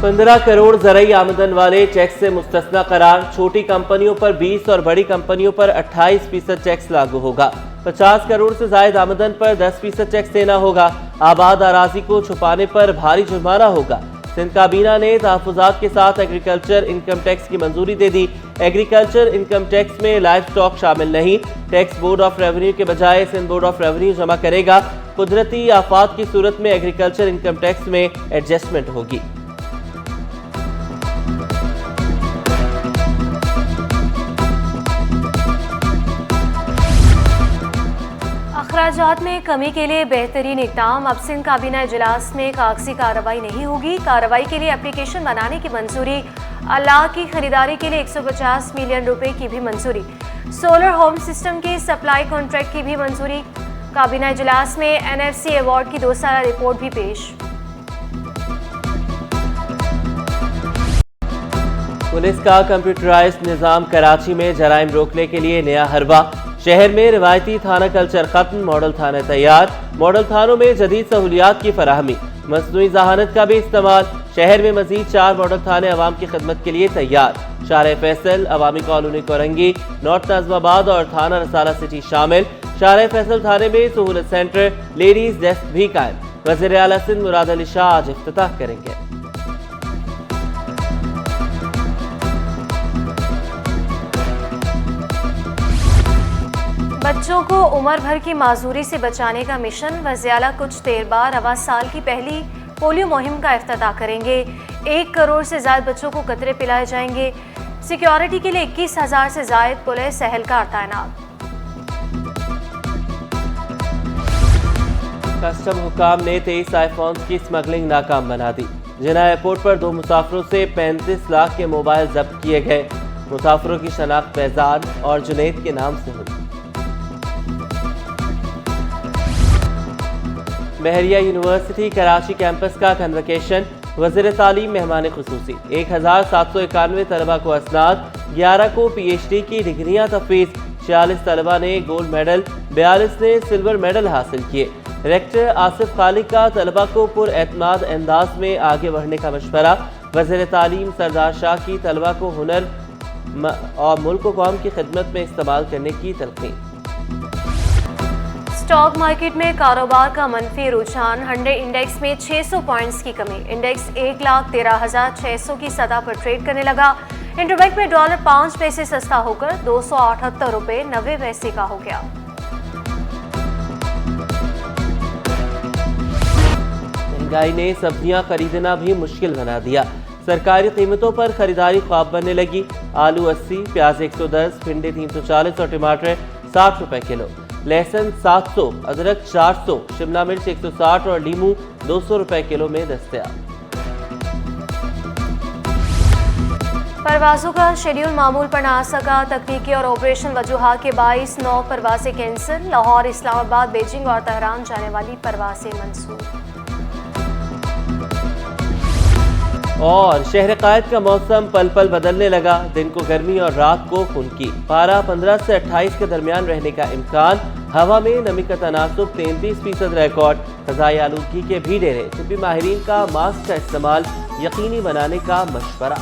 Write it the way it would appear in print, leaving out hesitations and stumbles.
15 करोड़ ज़रूरी आमदन वाले टैक्स से मुस्तस्ना करार। छोटी कंपनियों पर 20 और बड़ी कंपनियों पर 28% टैक्स लागू होगा। 50 करोड़ से जायद आमदन पर 10% टैक्स देना होगा। आबाद अराजी को छुपाने पर भारी जुर्माना होगा। सिंध काबीना ने तहफ़्फ़ुज़ात के साथ एग्रीकल्चर इनकम टैक्स की मंजूरी दे दी। एग्रीकल्चर इनकम टैक्स में लाइव स्टॉक शामिल नहीं। टैक्स बोर्ड ऑफ रेवेन्यू के बजाय सिंध बोर्ड ऑफ रेवेन्यू जमा करेगा। कुदरती आफात की सूरत में एग्रीकल्चर इनकम टैक्स में एडजस्टमेंट होगी। अखराजात में कमी के लिए बेहतरीन इक़दाम। अब सिंध काबीना इजलास में कागजी कार्रवाई नहीं होगी। कार्रवाई के लिए एप्लीकेशन बनाने की मंजूरी। अल्लाह की खरीदारी के लिए 150 मिलियन रुपए की भी मंजूरी। सोलर होम सिस्टम के सप्लाई कॉन्ट्रैक्ट की भी मंजूरी। काबीना इजलास में NFC अवार्ड की 2 साला रिपोर्ट भी पेश। पुलिस का कंप्यूटराइज्ड निज़ाम। कराची में जराइम रोकने के लिए नया हरबा। शहर में रिवायती थाना कल्चर खत्म। मॉडल थाने तैयार। मॉडल थानों में जदीद सहूलियात की फराहमी। मसनूई जहानत का भी इस्तेमाल। शहर में मजीद 4 मॉडल थाने अवाम की खिदमत के लिए तैयार। शारे फैसल, अवामी कॉलोनी कोरंगी, नॉर्थ नाज़िमाबाद और थाना रसाला सिटी शामिल। शारे फैसल थाने में सहूलत सेंटर, लेडीज डेस्क भी कायम। वज़ीर आला सिंध मुराद अली शाह आज इफ्तिताह करेंगे। बच्चों को उम्र भर की माजूरी से बचाने का मिशन। वज़ीर आला कुछ देर बाद रवा साल की पहली पोलियो मुहिम का इफ्तिताह करेंगे। 1 करोड़ से ज्यादा बच्चों को कतरे पिलाए जाएंगे। सिक्योरिटी के लिए 21,000 से जायद पुलिस एहलकार तैनात। कस्टम हुकाम ने 23 आईफोन्स की स्मगलिंग नाकाम बना दी। जिना एयरपोर्ट पर 2 मुसाफिरों से 35 लाख के मोबाइल जब्त किए गए। मुसाफिरों की शनाख्त फैजान और जुनैद के नाम से हुई। बहरिया यूनिवर्सिटी कराची कैंपस का कन्वोकेशन। वज़ीर तालीम मेहमान खुसूसी। 1791 तलबा को असनाद। 11 को PhD की डिग्रियां तफवीज़। 46 तलबा ने गोल्ड मेडल, 42 ने सिल्वर मेडल हासिल किए। रेक्टर आसिफ खालिक का तलबा को पुरएतमाद अंदाज में आगे बढ़ने का मशवरा। वज़ीर तालीम सरदार शाह की तलबा को हुनर और मुल्क व कौम की खिदमत में इस्तेमाल करने की तलकीन। स्टॉक मार्केट में कारोबार का मनफी रुझान। 100 इंडेक्स में 600 पॉइंट्स की कमी। इंडेक्स 1,13,600 की सतह पर ट्रेड करने लगा। इंटरबैंक में डॉलर 5 पैसे सस्ता होकर 278 रुपये 90 पैसे का हो गया। महंगाई ने सब्जियां खरीदना भी मुश्किल बना दिया। सरकारी कीमतों पर खरीदारी ख्वाब बनने लगी। आलू 80, प्याज 110, भिंडी 340 और टमाटर 60 रुपए किलो। लहसुन 700, अदरक 400, शिमला मिर्च 160 और लीमू 200 रुपए किलो में दस्तयाब। परवाजों का शेड्यूल मामूल पर ना आ सका। तकनीकी और ऑपरेशन वजूहात के बाइस 9 परवाजें कैंसिल। लाहौर, इस्लामाबाद, बीजिंग और तेहरान जाने वाली परवाजें मंसूख। और शहर कायद का मौसम पल पल बदलने लगा। दिन को गर्मी और रात को खुनकी। पारा 15 से 28 के दरमियान रहने का इम्कान। हवा में नमी का तनासुब 33% रिकॉर्ड। फ़ज़ाई आलूदगी के भी डेरे। तिब्बी माहिरीन का मास्क का इस्तेमाल यकीनी बनाने का मशवरा।